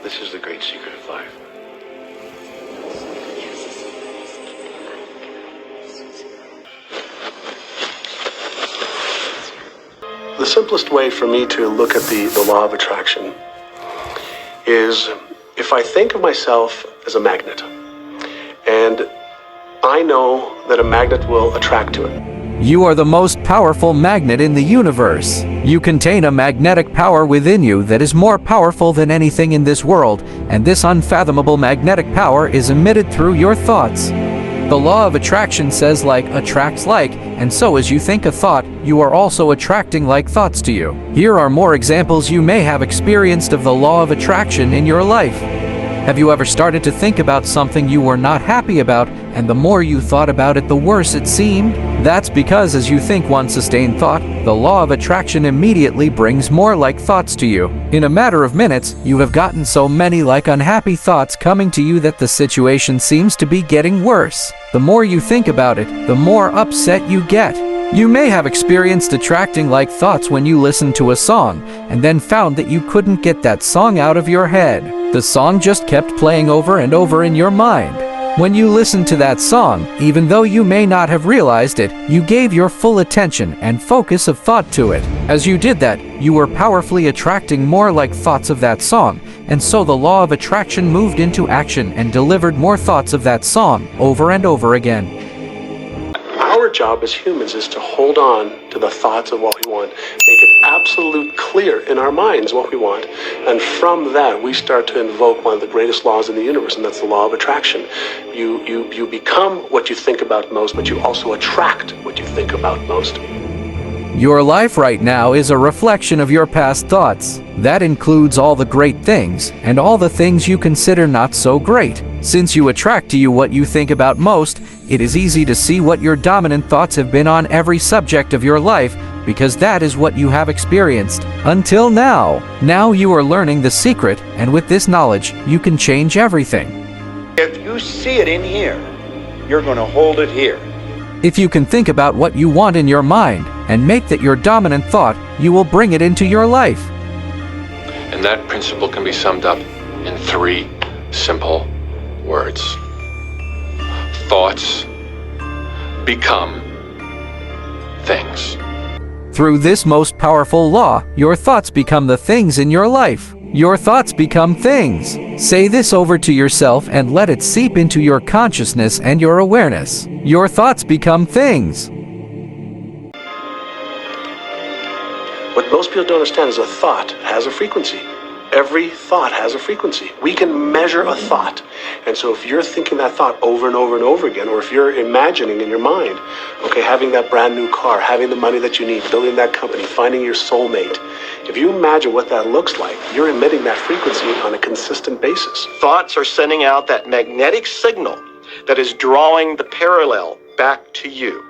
This is the great secret of life. The simplest way for me to look at the law of attraction is if I think of myself as a magnet, and I know that a magnet will attract to it. You are the most powerful magnet in the universe. You contain a magnetic power within you that is more powerful than anything in this world, and this unfathomable magnetic power is emitted through your thoughts. The law of attraction says like attracts like, and so as you think a thought, you are also attracting like thoughts to you. Here are more examples you may have experienced of the law of attraction in your life. Have you ever started to think about something you were not happy about, and the more you thought about it, the worse it seemed? That's because as you think one sustained thought, the law of attraction immediately brings more like thoughts to you. In a matter of minutes, you have gotten so many like unhappy thoughts coming to you that the situation seems to be getting worse. The more you think about it, the more upset you get. You may have experienced attracting like thoughts when you listened to a song, and then found that you couldn't get that song out of your head. The song just kept playing over and over in your mind. When you listened to that song, even though you may not have realized it, you gave your full attention and focus of thought to it. As you did that, you were powerfully attracting more like thoughts of that song, and so the law of attraction moved into action and delivered more thoughts of that song over and over again. Our job as humans is to hold on to the thoughts of what we want, make it absolute clear in our minds what we want, and from that we start to invoke one of the greatest laws in the universe, and that's the law of attraction. You become what you think about most, but you also attract what you think about most. Your life right now is a reflection of your past thoughts. That includes all the great things and all the things you consider not so great. Since you attract to you what you think about most, it is easy to see what your dominant thoughts have been on every subject of your life, because that is what you have experienced until now. Now you are learning the secret, and with this knowledge, you can change everything. If you see it in here, you're going to hold it here. If you can think about what you want in your mind and make that your dominant thought, you will bring it into your life. And that principle can be summed up in 3 simple words. Thoughts become things. Through this most powerful law, your thoughts become the things in your life. Your thoughts become things. Say this over to yourself and let it seep into your consciousness and your awareness. Your thoughts become things. What most people don't understand is a thought has a frequency. Every thought has a frequency. We can measure a thought. And so if you're thinking that thought over and over and over again, or if you're imagining in your mind, okay, having that brand new car, having the money that you need, building that company, finding your soulmate, if you imagine what that looks like, you're emitting that frequency on a consistent basis. Thoughts are sending out that magnetic signal that is drawing the parallel back to you.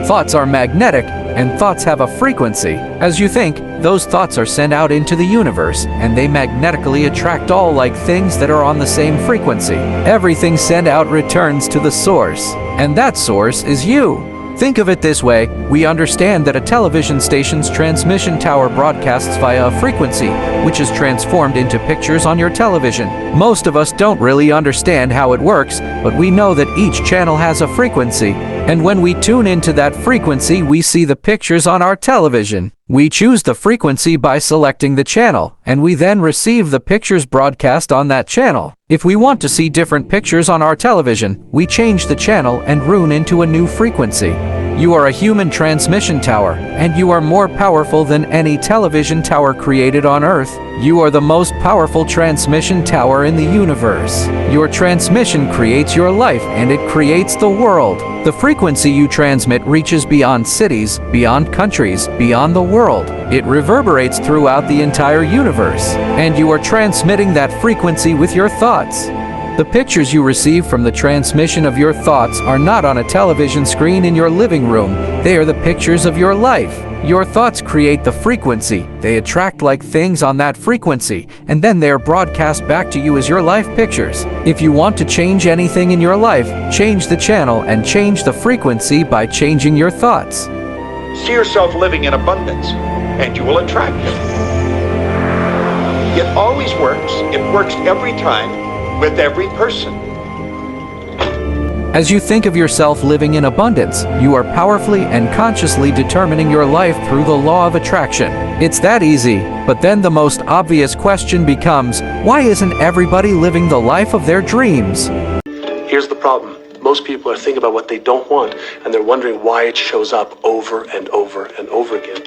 Thoughts are magnetic, and thoughts have a frequency. As you think, those thoughts are sent out into the universe, and they magnetically attract all like things that are on the same frequency. Everything sent out returns to the source, and that source is you. Think of it this way: we understand that a television station's transmission tower broadcasts via a frequency, which is transformed into pictures on your television. Most of us don't really understand how it works, but we know that each channel has a frequency, and when we tune into that frequency, we see the pictures on our television. We choose the frequency by selecting the channel, and we then receive the pictures broadcast on that channel. If we want to see different pictures on our television, we change the channel and tune into a new frequency. You are a human transmission tower, and you are more powerful than any television tower created on Earth. You are the most powerful transmission tower in the universe. Your transmission creates your life, and it creates the world. The frequency you transmit reaches beyond cities, beyond countries, beyond the world. It reverberates throughout the entire universe, and you are transmitting that frequency with your thoughts. The pictures you receive from the transmission of your thoughts are not on a television screen in your living room. They are the pictures of your life. Your thoughts create the frequency. They attract like things on that frequency, and then they are broadcast back to you as your life pictures. If you want to change anything in your life, change the channel and change the frequency by changing your thoughts. See yourself living in abundance, and you will attract it. It always works. It works every time with every person. As you think of yourself living in abundance, you are powerfully and consciously determining your life through the law of attraction. It's that easy, but then the most obvious question becomes, why isn't everybody living the life of their dreams? Here's the problem. Most people are thinking about what they don't want, and they're wondering why it shows up over and over and over again.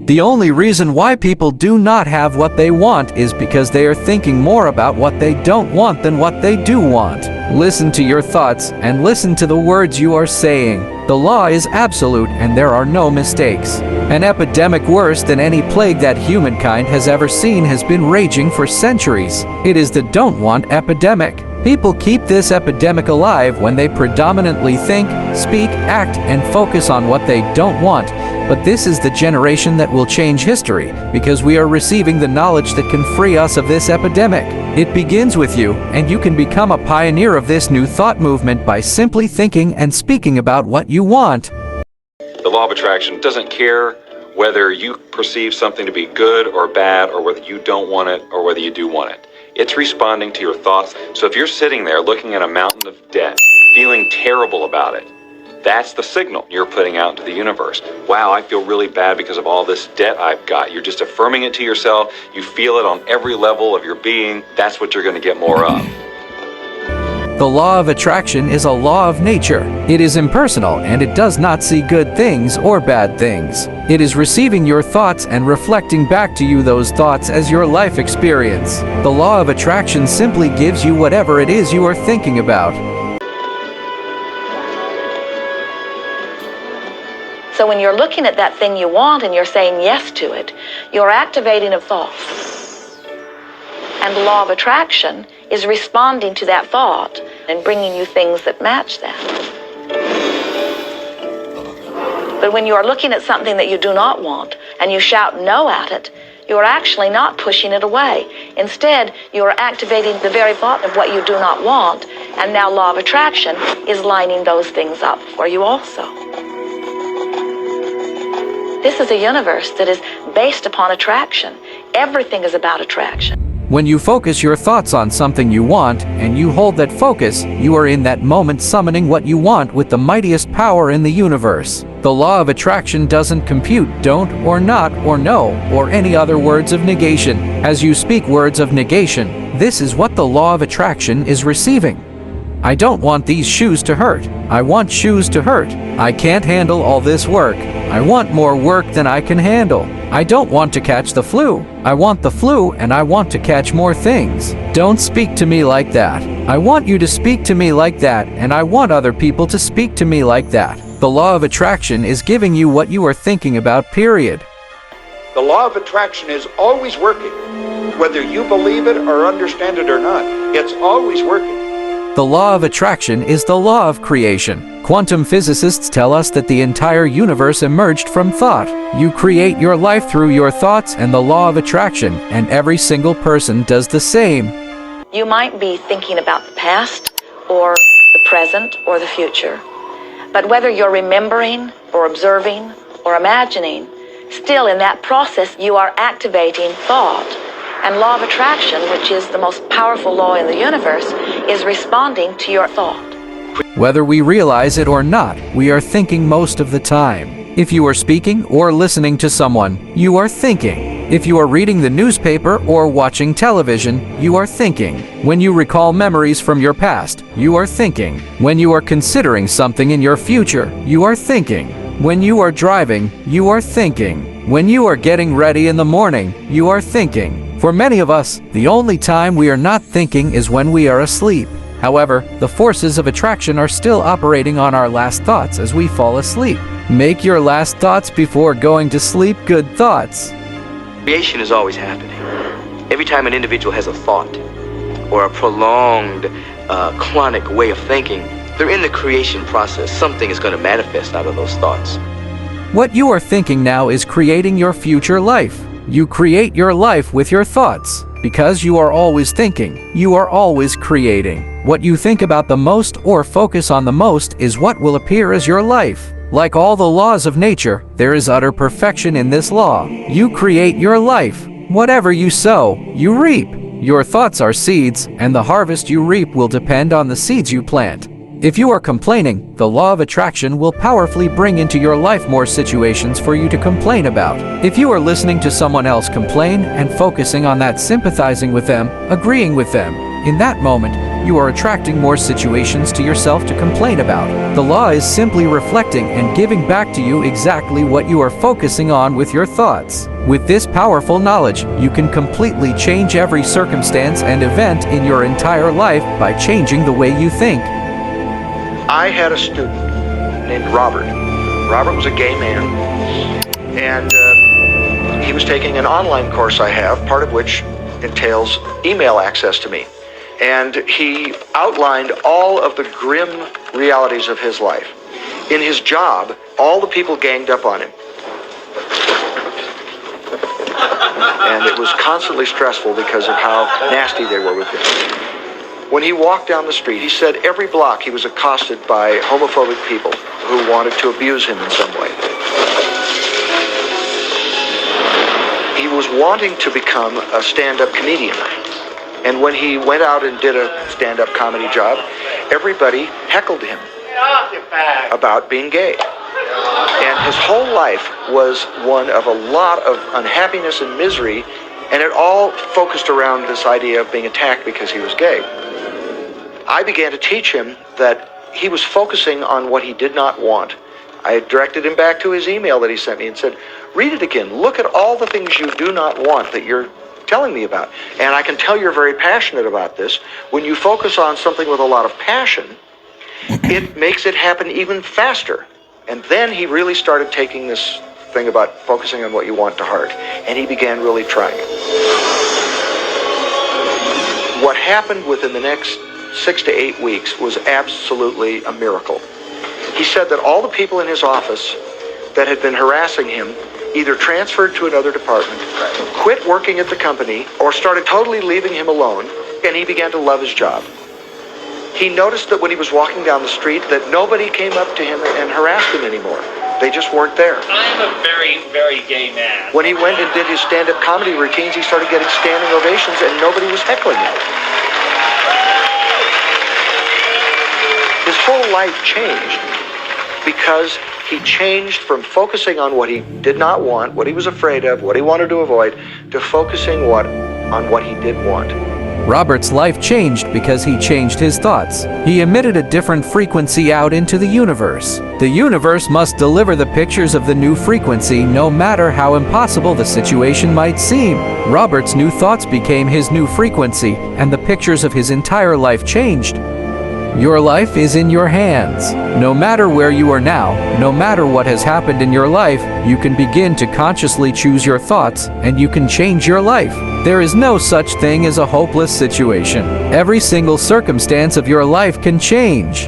The only reason why people do not have what they want is because they are thinking more about what they don't want than what they do want. Listen to your thoughts and listen to the words you are saying. The law is absolute and there are no mistakes. An epidemic worse than any plague that humankind has ever seen has been raging for centuries. It is the don't want epidemic. People keep this epidemic alive when they predominantly think, speak, act, and focus on what they don't want. But this is the generation that will change history, because we are receiving the knowledge that can free us of this epidemic. It begins with you, and you can become a pioneer of this new thought movement by simply thinking and speaking about what you want. The law of attraction doesn't care whether you perceive something to be good or bad, or whether you don't want it or whether you do want it. It's responding to your thoughts. So if you're sitting there looking at a mountain of debt, feeling terrible about it, that's the signal you're putting out into the universe. Wow, I feel really bad because of all this debt I've got. You're just affirming it to yourself. You feel it on every level of your being. That's what you're going to get more of. The law of attraction is a law of nature. It is impersonal and it does not see good things or bad things. It is receiving your thoughts and reflecting back to you those thoughts as your life experience. The law of attraction simply gives you whatever it is you are thinking about. So when you're looking at that thing you want and you're saying yes to it, you're activating a thought. And the law of attraction is responding to that thought and bringing you things that match that. But when you are looking at something that you do not want and you shout no at it, you are actually not pushing it away. Instead, you are activating the very thought of what you do not want, and now law of attraction is lining those things up for you also. This is a universe that is based upon attraction. Everything is about attraction. When you focus your thoughts on something you want, and you hold that focus, you are in that moment summoning what you want with the mightiest power in the universe. The law of attraction doesn't compute don't or not or no or any other words of negation. As you speak words of negation, this is what the law of attraction is receiving. I don't want these shoes to hurt. I want shoes to hurt. I can't handle all this work. I want more work than I can handle. I don't want to catch the flu. I want the flu and I want to catch more things. Don't speak to me like that. I want you to speak to me like that, and I want other people to speak to me like that. The law of attraction is giving you what you are thinking about, period. The law of attraction is always working. Whether you believe it or understand it or not, it's always working. The law of attraction is the law of creation. Quantum physicists tell us that the entire universe emerged from thought. You create your life through your thoughts and the law of attraction, and every single person does the same. You might be thinking about the past or the present or the future. But whether you're remembering or observing or imagining, still in that process you are activating thought. And law of attraction, which is the most powerful law in the universe, is responding to your thought. Whether we realize it or not, we are thinking most of the time. If you are speaking or listening to someone, you are thinking. If you are reading the newspaper or watching television, you are thinking. When you recall memories from your past, you are thinking. When you are considering something in your future, you are thinking. When you are driving, you are thinking. When you are getting ready in the morning, you are thinking. For many of us, the only time we are not thinking is when we are asleep. However, the forces of attraction are still operating on our last thoughts as we fall asleep. Make your last thoughts before going to sleep good thoughts. Creation is always happening. Every time an individual has a thought or a prolonged, chronic way of thinking, they're in the creation process. Something is going to manifest out of those thoughts. What you are thinking now is creating your future life. You create your life with your thoughts. Because you are always thinking, you are always creating. What you think about the most or focus on the most is what will appear as your life. Like all the laws of nature, there is utter perfection in this law. You create your life. Whatever you sow, you reap. Your thoughts are seeds, and the harvest you reap will depend on the seeds you plant. If you are complaining, the law of attraction will powerfully bring into your life more situations for you to complain about. If you are listening to someone else complain and focusing on that, sympathizing with them, agreeing with them, in that moment, you are attracting more situations to yourself to complain about. The law is simply reflecting and giving back to you exactly what you are focusing on with your thoughts. With this powerful knowledge, you can completely change every circumstance and event in your entire life by changing the way you think. I had a student named Robert. Robert was a gay man, and he was taking an online course I have, part of which entails email access to me. And he outlined all of the grim realities of his life. In his job, all the people ganged up on him. And it was constantly stressful because of how nasty they were with him. When he walked down the street, he said every block he was accosted by homophobic people who wanted to abuse him in some way. He was wanting to become a stand-up comedian. And when he went out and did a stand-up comedy job, everybody heckled him about being gay. And his whole life was one of a lot of unhappiness and misery, and it all focused around this idea of being attacked because he was gay. I began to teach him that he was focusing on what he did not want. I directed him back to his email that he sent me and said, read it again. Look at all the things you do not want that you're telling me about. And I can tell you're very passionate about this. When you focus on something with a lot of passion, it makes it happen even faster. And then he really started taking this thing about focusing on what you want to heart. And he began really trying it. What happened within the next 6 to 8 weeks was absolutely a miracle. He said that all the people in his office that had been harassing him either transferred to another department, quit working at the company, or started totally leaving him alone, and he began to love his job. He noticed that when he was walking down the street that nobody came up to him and harassed him anymore. They just weren't there. I'm a very, very gay man. When he went and did his stand-up comedy routines, he started getting standing ovations and nobody was heckling him. His whole life changed because he changed from focusing on what he did not want, what he was afraid of, what he wanted to avoid, to focusing on what he did want. Robert's life changed because he changed his thoughts. He emitted a different frequency out into the universe. The universe must deliver the pictures of the new frequency no matter how impossible the situation might seem. Robert's new thoughts became his new frequency, and the pictures of his entire life changed. Your life is in your hands. No matter where you are now, no matter what has happened in your life, you can begin to consciously choose your thoughts, and you can change your life. There is no such thing as a hopeless situation. Every single circumstance of your life can change.